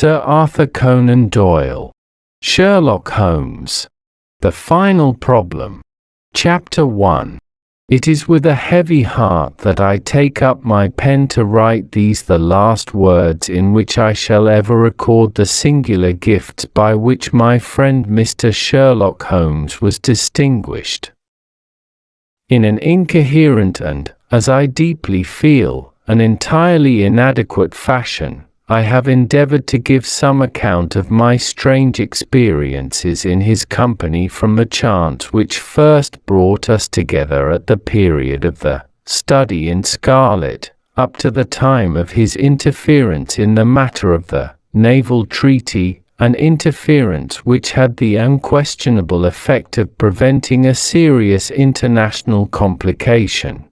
Sir Arthur Conan Doyle. Sherlock Holmes. The Final Problem. Chapter 1. It is with a heavy heart that I take up my pen to write these the last words in which I shall ever record the singular gifts by which my friend Mr. Sherlock Holmes was distinguished. In an incoherent and, as I deeply feel, an entirely inadequate fashion, I have endeavored to give some account of my strange experiences in his company from the chance which first brought us together at the period of the Study in Scarlet, up to the time of his interference in the matter of the naval treaty, an interference which had the unquestionable effect of preventing a serious international complication.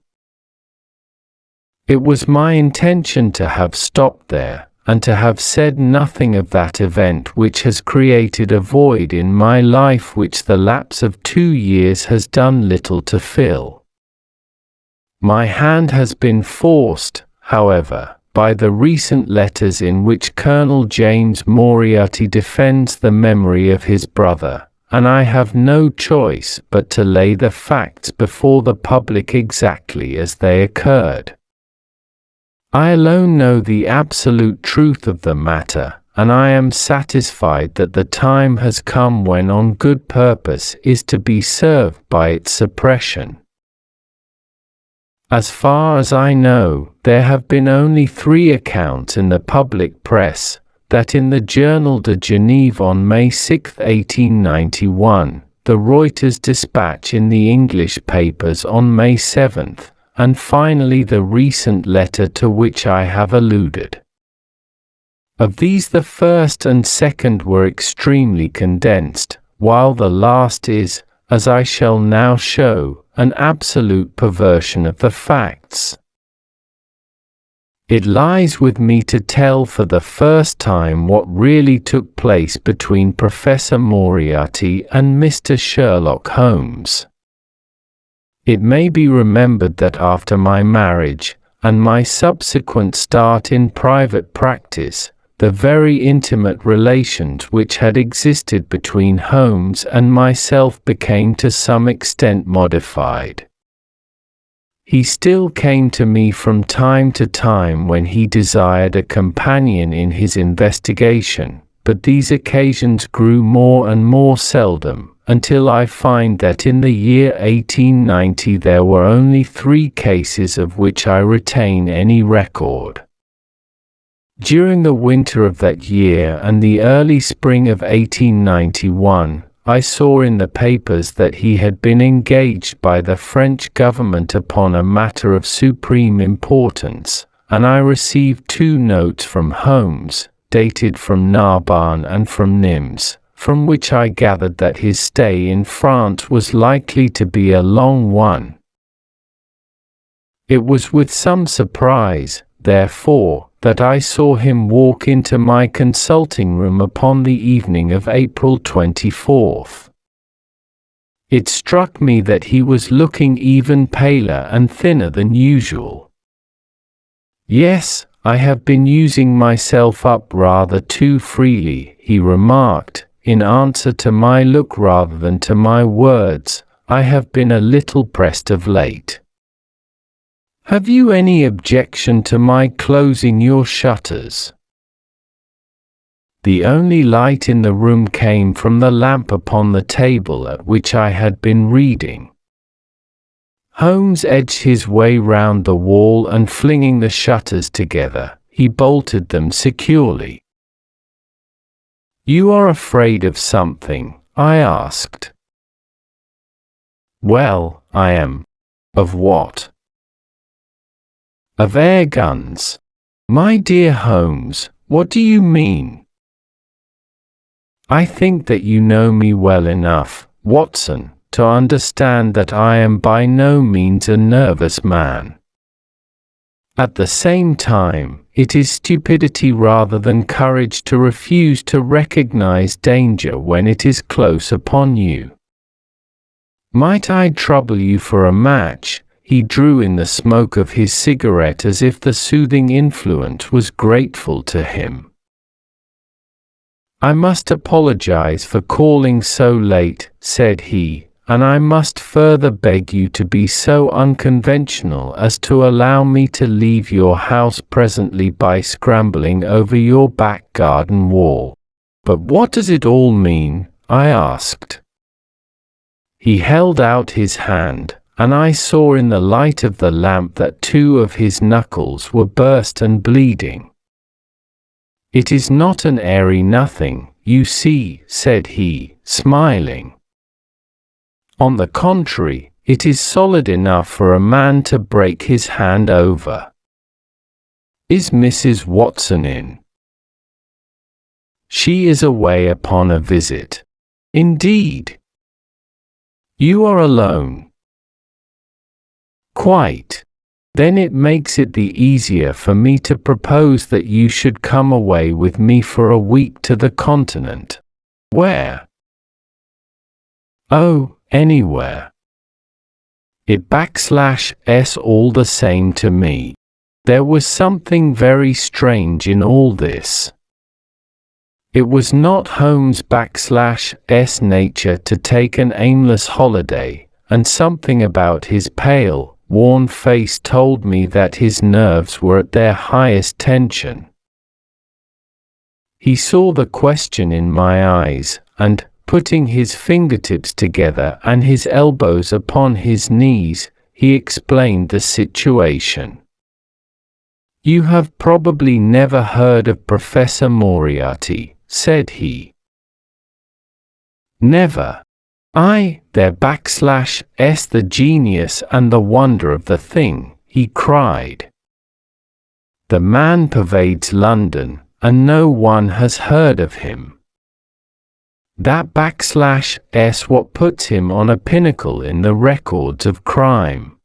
It was my intention to have stopped there, and to have said nothing of that event which has created a void in my life which the lapse of 2 years has done little to fill. My hand has been forced, however, by the recent letters in which Colonel James Moriarty defends the memory of his brother, and I have no choice but to lay the facts before the public exactly as they occurred. I alone know the absolute truth of the matter, and I am satisfied that the time has come when on good purpose is to be served by its suppression. As far as I know, there have been only 3 accounts in the public press, that in the Journal de Genève on May 6, 1891, the Reuters dispatch in the English papers on May 7, and finally the recent letter to which I have alluded. Of these the first and second were extremely condensed, while the last is, as I shall now show, an absolute perversion of the facts. It lies with me to tell for the first time what really took place between Professor Moriarty and Mr. Sherlock Holmes. It may be remembered that after my marriage, and my subsequent start in private practice, the very intimate relations which had existed between Holmes and myself became to some extent modified. He still came to me from time to time when he desired a companion in his investigation, but these occasions grew more and more seldom, until I find that in the year 1890 there were only 3 cases of which I retain any record. During the winter of that year and the early spring of 1891, I saw in the papers that he had been engaged by the French government upon a matter of supreme importance, and I received 2 notes from Holmes, dated from Narbonne and from Nimes, from which I gathered that his stay in France was likely to be a long one. It was with some surprise, therefore, that I saw him walk into my consulting room upon the evening of April 24th. It struck me that he was looking even paler and thinner than usual. "Yes, I have been using myself up rather too freely," he remarked. In answer to my look rather than to my words, "I have been a little pressed of late. Have you any objection to my closing your shutters?" The only light in the room came from the lamp upon the table at which I had been reading. Holmes edged his way round the wall and flinging the shutters together, he bolted them securely. "You are afraid of something?" I asked. "Well, I am." "Of what?" "Of air guns." "My dear Holmes, what do you mean?" "I think that you know me well enough, Watson, to understand that I am by no means a nervous man. At the same time, it is stupidity rather than courage to refuse to recognize danger when it is close upon you. Might I trouble you for a match?" He drew in the smoke of his cigarette as if the soothing influence was grateful to him. "I must apologize for calling so late," said he, "and I must further beg you to be so unconventional as to allow me to leave your house presently by scrambling over your back garden wall." "But what does it all mean?" I asked. He held out his hand, and I saw in the light of the lamp that 2 of his knuckles were burst and bleeding. "It is not an airy nothing, you see," said he, smiling. "On the contrary, it is solid enough for a man to break his hand over. Is Mrs. Watson in?" "She is away upon a visit." "Indeed. You are alone?" "Quite. Then it makes it the easier for me to propose that you should come away with me for a week to the continent." "Where?" "Oh, anywhere. It all the same to me." There was something very strange in all this. It was not Holmes' nature to take an aimless holiday, and something about his pale, worn face told me that his nerves were at their highest tension. He saw the question in my eyes, and, putting his fingertips together and his elbows upon his knees, he explained the situation. "You have probably never heard of Professor Moriarty," said he. "Never. The genius and the wonder of the thing," he cried. "The man pervades London, and no one has heard of him. That what puts him on a pinnacle in the records of crime.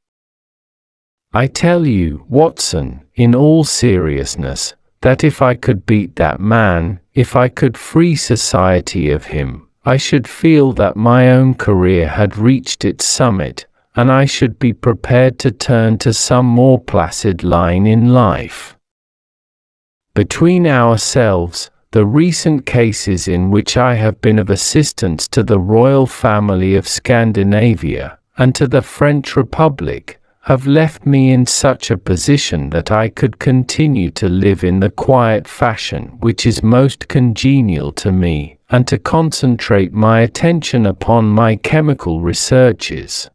I tell you, Watson, in all seriousness, that if I could beat that man, if I could free society of him, I should feel that my own career had reached its summit, and I should be prepared to turn to some more placid line in life. Between ourselves, the recent cases in which I have been of assistance to the royal family of Scandinavia, and to the French Republic, have left me in such a position that I could continue to live in the quiet fashion which is most congenial to me, and to concentrate my attention upon my chemical researches.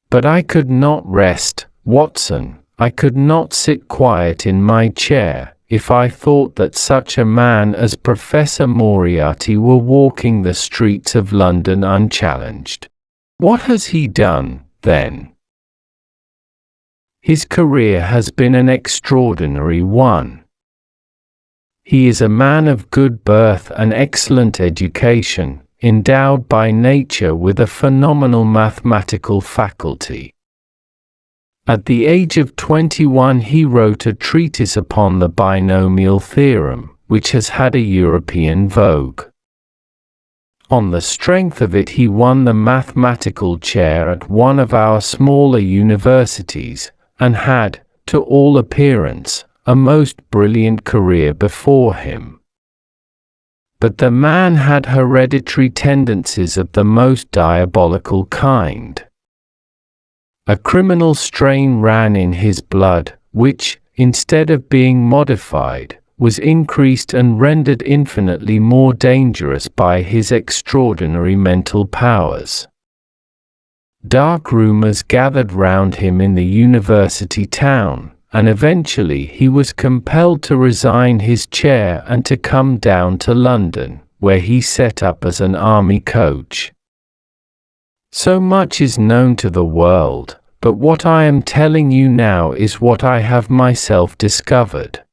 But I could not rest, Watson, I could not sit quiet in my chair, if I thought that such a man as Professor Moriarty were walking the streets of London unchallenged. What has he done, then? His career has been an extraordinary one. He is a man of good birth and excellent education, endowed by nature with a phenomenal mathematical faculty. At the age of 21 he wrote a treatise upon the binomial theorem, which has had a European vogue. On the strength of it he won the mathematical chair at one of our smaller universities, and had, to all appearance, a most brilliant career before him. But the man had hereditary tendencies of the most diabolical kind. A criminal strain ran in his blood, which, instead of being modified, was increased and rendered infinitely more dangerous by his extraordinary mental powers. Dark rumors gathered round him in the university town, and eventually he was compelled to resign his chair and to come down to London, where he set up as an army coach. So much is known to the world, but what I am telling you now is what I have myself discovered.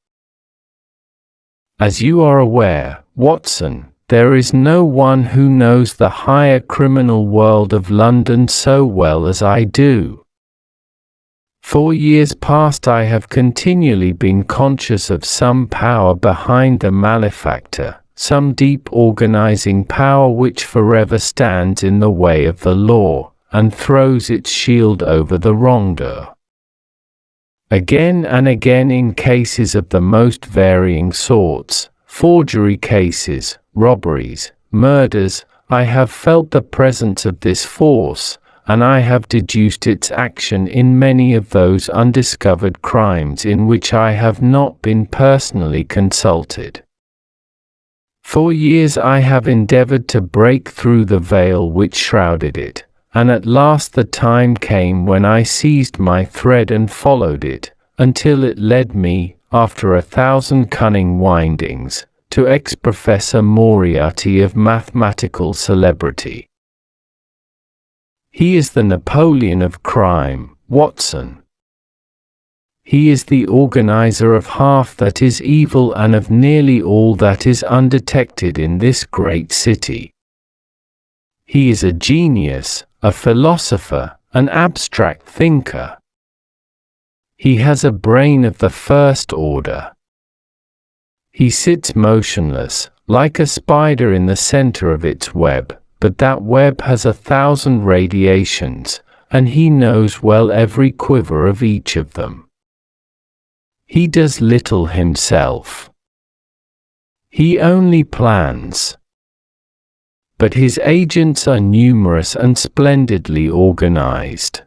As you are aware, Watson, there is no one who knows the higher criminal world of London so well as I do. For years past I have continually been conscious of some power behind the malefactor, some deep organizing power which forever stands in the way of the law, and throws its shield over the wrongdoer. Again and again in cases of the most varying sorts, forgery cases, robberies, murders. I have felt the presence of this force, and I have deduced its action in many of those undiscovered crimes in which I have not been personally consulted. For years I have endeavored to break through the veil which shrouded it, and at last the time came when I seized my thread and followed it, until it led me, after 1,000 cunning windings, to ex-Professor Moriarty of mathematical celebrity. He is the Napoleon of crime, Watson. He is the organizer of half that is evil and of nearly all that is undetected in this great city. He is a genius, a philosopher, an abstract thinker. He has a brain of the first order. He sits motionless, like a spider in the center of its web, but that web has 1,000 radiations, and he knows well every quiver of each of them. He does little himself. He only plans. But his agents are numerous and splendidly organized.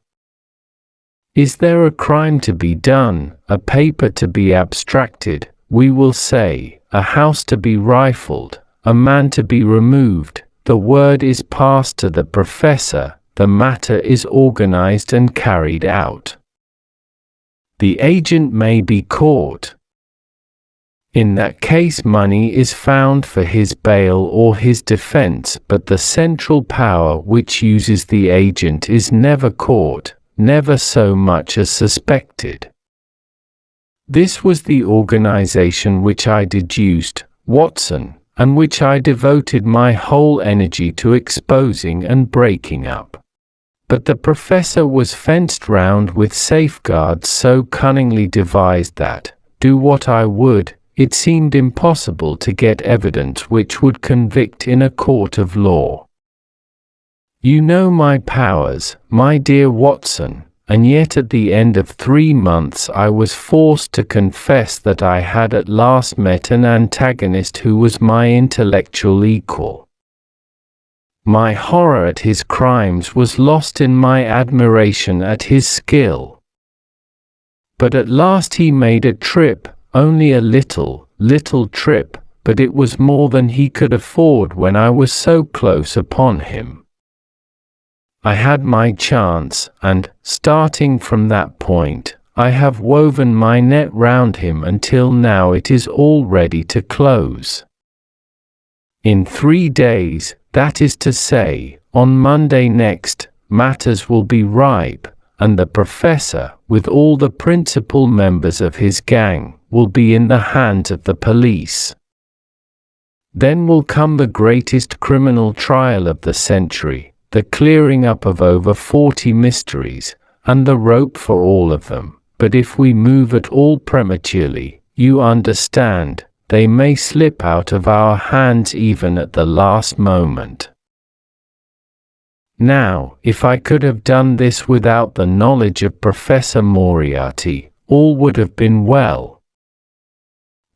Is there a crime to be done, a paper to be abstracted, we will say, a house to be rifled, a man to be removed, the word is passed to the professor, the matter is organized and carried out. The agent may be caught. In that case money is found for his bail or his defense, but the central power which uses the agent is never caught, never so much as suspected. This was the organization which I deduced, Watson, and which I devoted my whole energy to exposing and breaking up. But the professor was fenced round with safeguards so cunningly devised that, do what I would, it seemed impossible to get evidence which would convict in a court of law. You know my powers, my dear Watson, and yet at the end of 3 months I was forced to confess that I had at last met an antagonist who was my intellectual equal. My horror at his crimes was lost in my admiration at his skill. But at last he made a trip, only a little trip, but it was more than he could afford when I was so close upon him. I had my chance, and, starting from that point, I have woven my net round him until now it is all ready to close. In 3 days, that is to say, on Monday next, matters will be ripe, and the professor, with all the principal members of his gang, will be in the hands of the police. Then will come the greatest criminal trial of the century, the clearing up of over 40 mysteries, and the rope for all of them. But if we move at all prematurely, you understand, they may slip out of our hands even at the last moment. Now, if I could have done this without the knowledge of Professor Moriarty, all would have been well.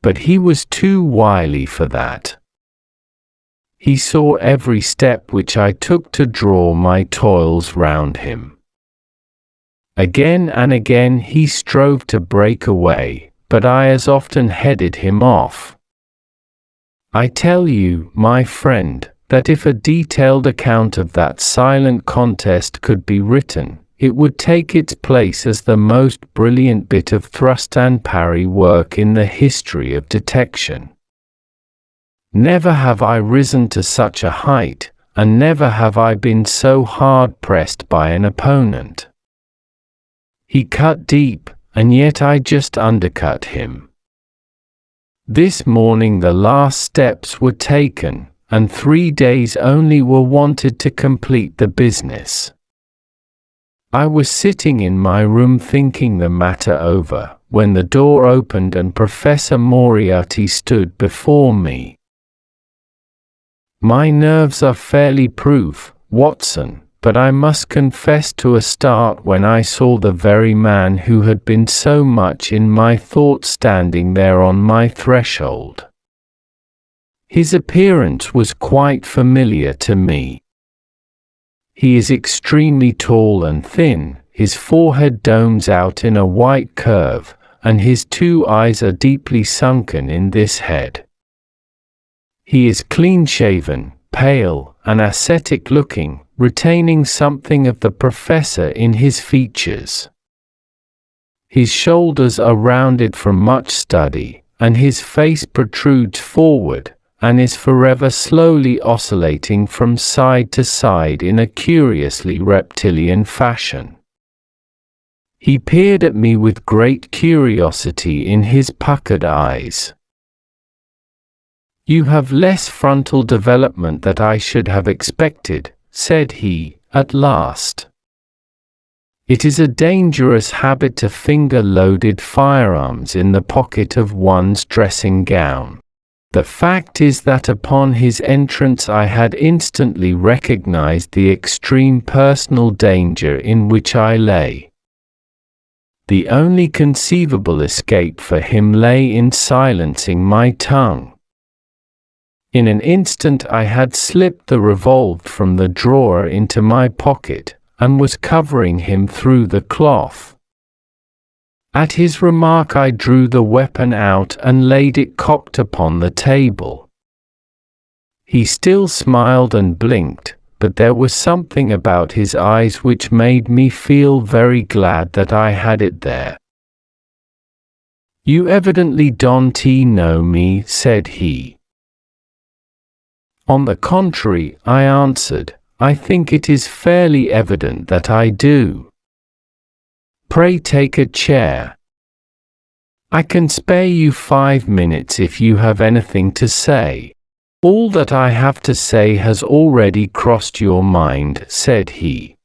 But he was too wily for that. He saw every step which I took to draw my toils round him. Again and again he strove to break away, but I as often headed him off. I tell you, my friend, that if a detailed account of that silent contest could be written, it would take its place as the most brilliant bit of thrust and parry work in the history of detection. Never have I risen to such a height, and never have I been so hard pressed by an opponent. He cut deep, and yet I just undercut him. This morning the last steps were taken, and 3 days only were wanted to complete the business. I was sitting in my room thinking the matter over, when the door opened and Professor Moriarty stood before me. My nerves are fairly proof, Watson, but I must confess to a start when I saw the very man who had been so much in my thoughts standing there on my threshold. His appearance was quite familiar to me. He is extremely tall and thin, his forehead domes out in a white curve, and his 2 eyes are deeply sunken in this head. He is clean-shaven, pale, and ascetic-looking, retaining something of the professor in his features. His shoulders are rounded from much study, and his face protrudes forward, and is forever slowly oscillating from side to side in a curiously reptilian fashion. He peered at me with great curiosity in his puckered eyes. "You have less frontal development than I should have expected," said he, at last. "It is a dangerous habit to finger loaded firearms in the pocket of one's dressing gown. The fact is that upon his entrance I had instantly recognized the extreme personal danger in which I lay. The only conceivable escape for him lay in silencing my tongue. In an instant I had slipped the revolver from the drawer into my pocket, and was covering him through the cloth. At his remark I drew the weapon out and laid it cocked upon the table. He still smiled and blinked, but there was something about his eyes which made me feel very glad that I had it there. "You evidently don't know me," said he. "On the contrary," I answered, "I think it is fairly evident that I do. Pray take a chair. I can spare you 5 minutes if you have anything to say." "All that I have to say has already crossed your mind," said he.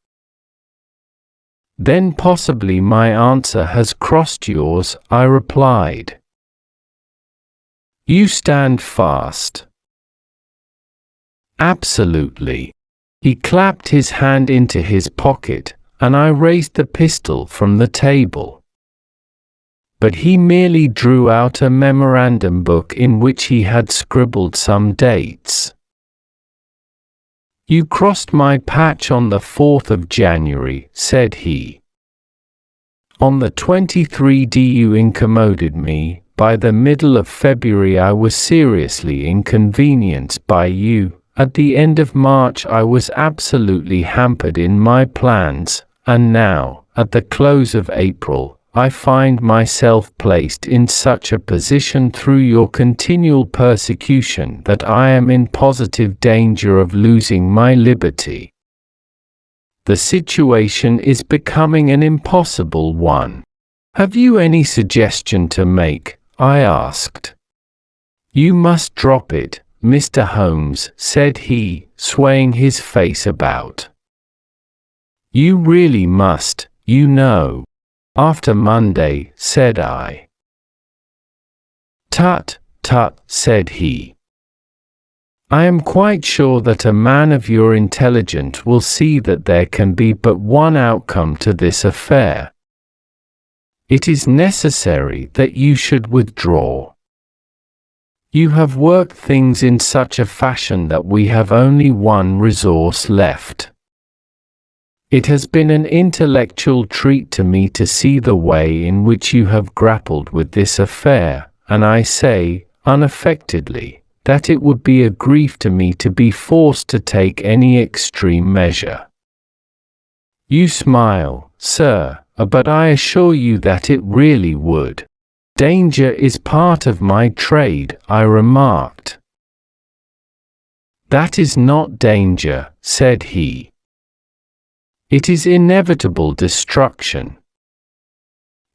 "Then possibly my answer has crossed yours," I replied. "You stand fast." "Absolutely." He clapped his hand into his pocket, and I raised the pistol from the table. But he merely drew out a memorandum book in which he had scribbled some dates. "You crossed my patch on the 4th of January, said he. "On the 23rd you incommoded me. By the middle of February I was seriously inconvenienced by you. At the end of March I was absolutely hampered in my plans, and now, at the close of April, I find myself placed in such a position through your continual persecution that I am in positive danger of losing my liberty. The situation is becoming an impossible one. Have you any suggestion to make?" I asked. "You must drop it, Mr. Holmes," said he, swaying his face about. "You really must, you know. After Monday," said I. "Tut, tut," said he. "I am quite sure that a man of your intelligence will see that there can be but one outcome to this affair. It is necessary that you should withdraw. You have worked things in such a fashion that we have only one resource left. It has been an intellectual treat to me to see the way in which you have grappled with this affair, and I say, unaffectedly, that it would be a grief to me to be forced to take any extreme measure. You smile, sir, but I assure you that it really would. Danger is part of my trade," I remarked. "That is not danger," said he. "It is inevitable destruction.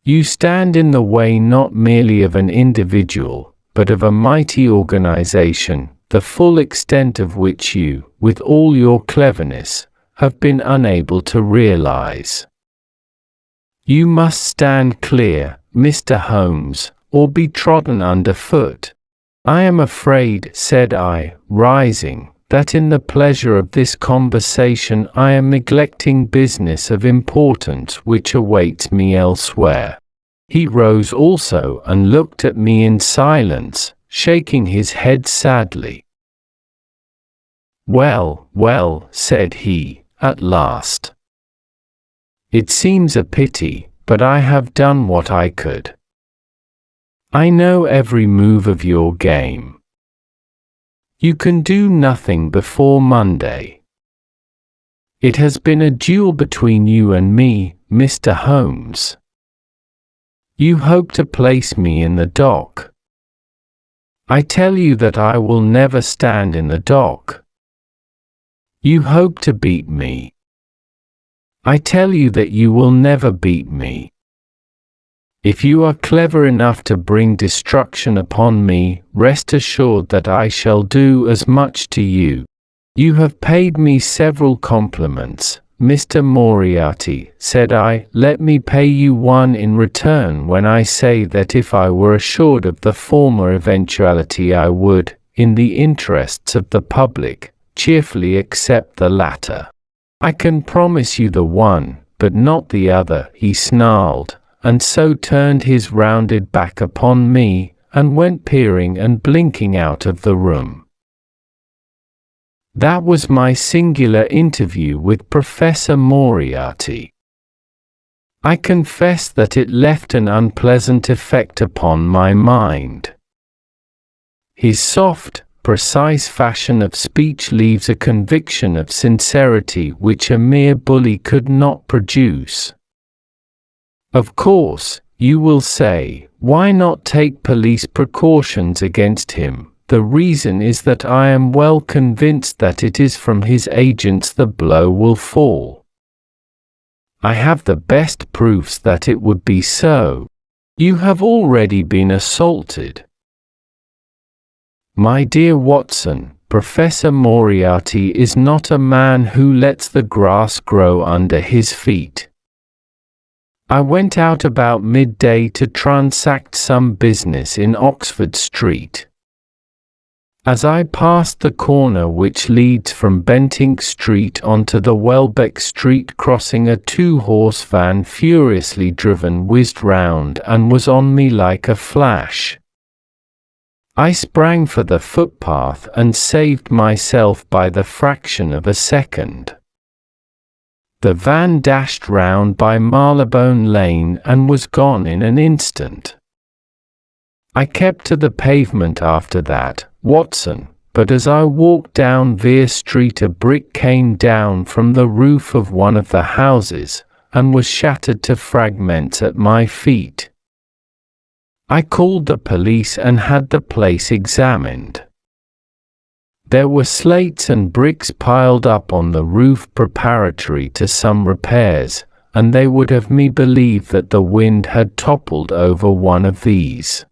You stand in the way not merely of an individual, but of a mighty organization, the full extent of which you, with all your cleverness, have been unable to realize. You must stand clear, Mr. Holmes, or be trodden underfoot. I am afraid," said I, rising, "that in the pleasure of this conversation I am neglecting business of importance which awaits me elsewhere." He rose also and looked at me in silence, shaking his head sadly. "Well, well," said he, at last. "It seems a pity, but I have done what I could. I know every move of your game. You can do nothing before Monday. It has been a duel between you and me, Mr. Holmes. You hope to place me in the dock. I tell you that I will never stand in the dock. You hope to beat me. I tell you that you will never beat me. If you are clever enough to bring destruction upon me, rest assured that I shall do as much to you. You have paid me several compliments, Mr. Moriarty," said I. "Let me pay you one in return when I say that if I were assured of the former eventuality I would, in the interests of the public, cheerfully accept the latter. I can promise you the one, but not the other," he snarled, and so turned his rounded back upon me, and went peering and blinking out of the room. That was my singular interview with Professor Moriarty. I confess that it left an unpleasant effect upon my mind. His soft, precise fashion of speech leaves a conviction of sincerity which a mere bully could not produce. Of course, you will say, why not take police precautions against him? The reason is that I am well convinced that it is from his agents the blow will fall. I have the best proofs that it would be so. You have already been assaulted. My dear Watson, Professor Moriarty is not a man who lets the grass grow under his feet. I went out about midday to transact some business in Oxford Street. As I passed the corner which leads from Bentinck Street onto the Welbeck Street crossing, a two-horse van furiously driven whizzed round and was on me like a flash. I sprang for the footpath and saved myself by the fraction of a second. The van dashed round by Marylebone Lane and was gone in an instant. I kept to the pavement after that, Watson, but as I walked down Vere Street a brick came down from the roof of one of the houses, and was shattered to fragments at my feet. I called the police and had the place examined. There were slates and bricks piled up on the roof preparatory to some repairs, and they would have me believe that the wind had toppled over one of these.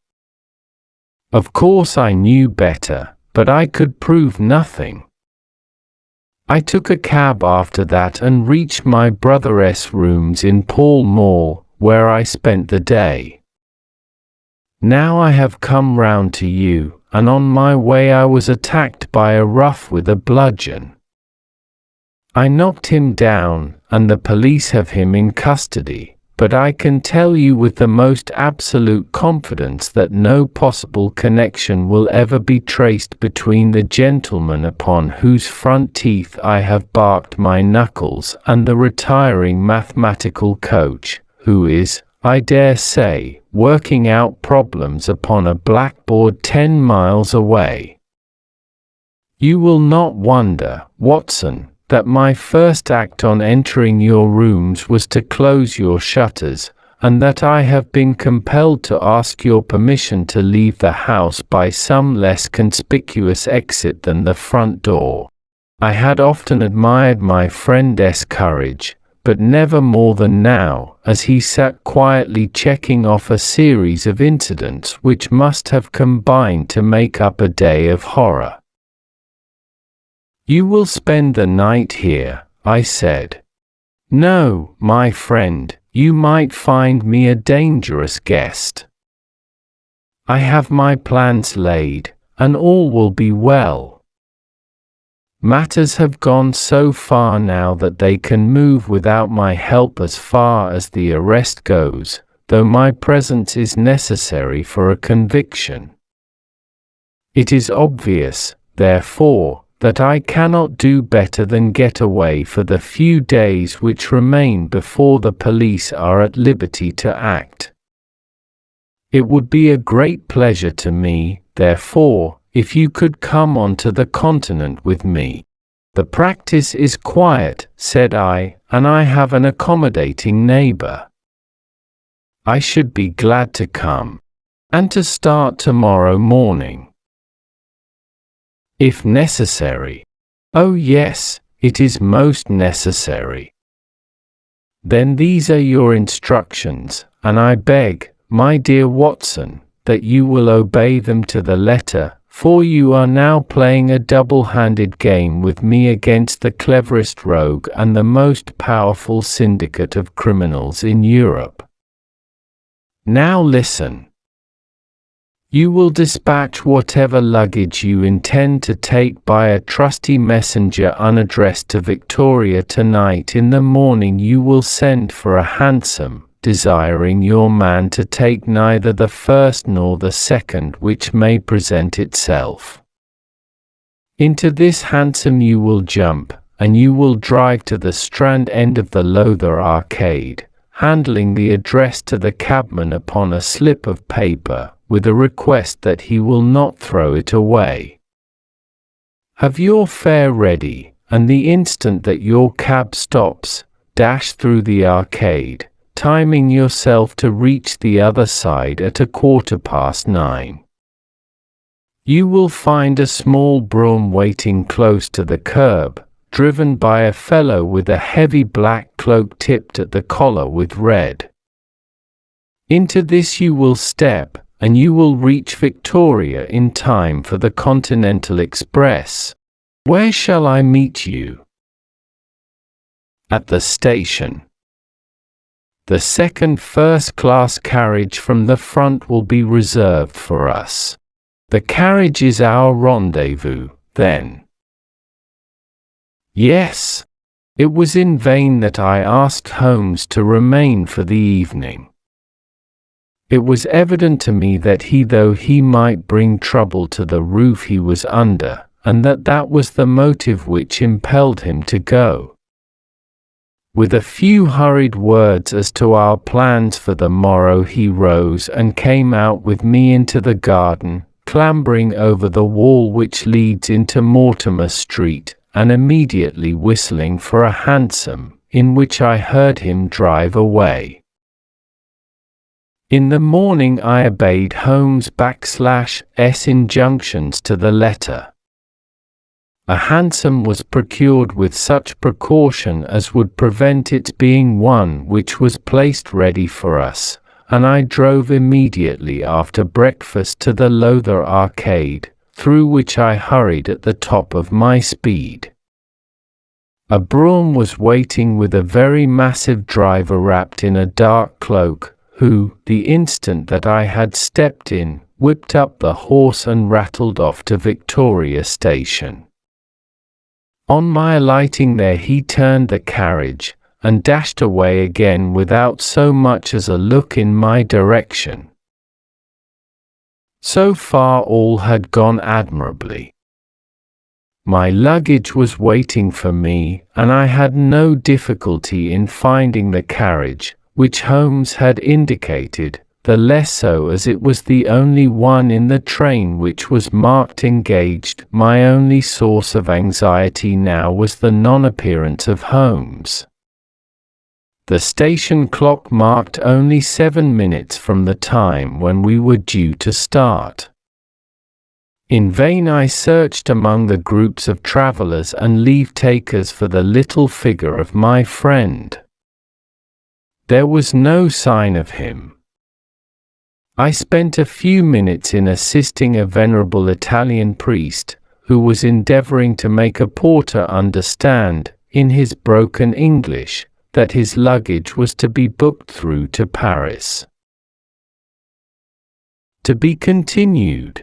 Of course I knew better, but I could prove nothing. I took a cab after that and reached my brother's rooms in Pall Mall, where I spent the day. Now I have come round to you, and on my way I was attacked by a rough with a bludgeon. I knocked him down, and the police have him in custody. But I can tell you with the most absolute confidence that no possible connection will ever be traced between the gentleman upon whose front teeth I have barked my knuckles and the retiring mathematical coach, who is, I dare say, working out problems upon a blackboard 10 miles away. You will not wonder, Watson, that my first act on entering your rooms was to close your shutters, and that I have been compelled to ask your permission to leave the house by some less conspicuous exit than the front door. I had often admired my friend's courage, but never more than now, as he sat quietly checking off a series of incidents which must have combined to make up a day of horror. You will spend the night here, I said. No, my friend, you might find me a dangerous guest. I have my plans laid, and all will be well. Matters have gone so far now that they can move without my help as far as the arrest goes, though my presence is necessary for a conviction. It is obvious, therefore, that I cannot do better than get away for the few days which remain before the police are at liberty to act. It would be a great pleasure to me, therefore, if you could come on to the continent with me. The practice is quiet, said I, and I have an accommodating neighbor. I should be glad to come, and to start tomorrow morning. If necessary. Oh yes, it is most necessary. Then these are your instructions, and I beg, my dear Watson, that you will obey them to the letter, for you are now playing a double-handed game with me against the cleverest rogue and the most powerful syndicate of criminals in Europe. Now listen. You will dispatch whatever luggage you intend to take by a trusty messenger unaddressed to Victoria tonight. In the morning you will send for a hansom, desiring your man to take neither the first nor the second which may present itself. Into this hansom you will jump, and you will drive to the Strand end of the Lowther Arcade, handling the address to the cabman upon a slip of paper, with a request that he will not throw it away. Have your fare ready, and the instant that your cab stops, dash through the arcade, timing yourself to reach the other side at 9:15. You will find a small brougham waiting close to the curb, driven by a fellow with a heavy black cloak tipped at the collar with red. Into this you will step, and you will reach Victoria in time for the Continental Express. Where shall I meet you? At the station. The second first-class carriage from the front will be reserved for us. The carriage is our rendezvous, then. Yes. It was in vain that I asked Holmes to remain for the evening. It was evident to me that though he might bring trouble to the roof he was under, and that was the motive which impelled him to go. With a few hurried words as to our plans for the morrow he rose and came out with me into the garden, clambering over the wall which leads into Mortimer Street, and immediately whistling for a hansom, in which I heard him drive away. In the morning I obeyed Holmes' /S injunctions to the letter. A hansom was procured with such precaution as would prevent its being one which was placed ready for us, and I drove immediately after breakfast to the Lowther Arcade, through which I hurried at the top of my speed. A brougham was waiting with a very massive driver wrapped in a dark cloak, who, the instant that I had stepped in, whipped up the horse and rattled off to Victoria Station. On my alighting there he turned the carriage, and dashed away again without so much as a look in my direction. So far all had gone admirably. My luggage was waiting for me, and I had no difficulty in finding the carriage, which Holmes had indicated, the less so as it was the only one in the train which was marked engaged. My only source of anxiety now was the non-appearance of Holmes. The station clock marked only 7 minutes from the time when we were due to start. In vain I searched among the groups of travellers and leave-takers for the little figure of my friend. There was no sign of him. I spent a few minutes in assisting a venerable Italian priest, who was endeavoring to make a porter understand, in his broken English, that his luggage was to be booked through to Paris. To be continued.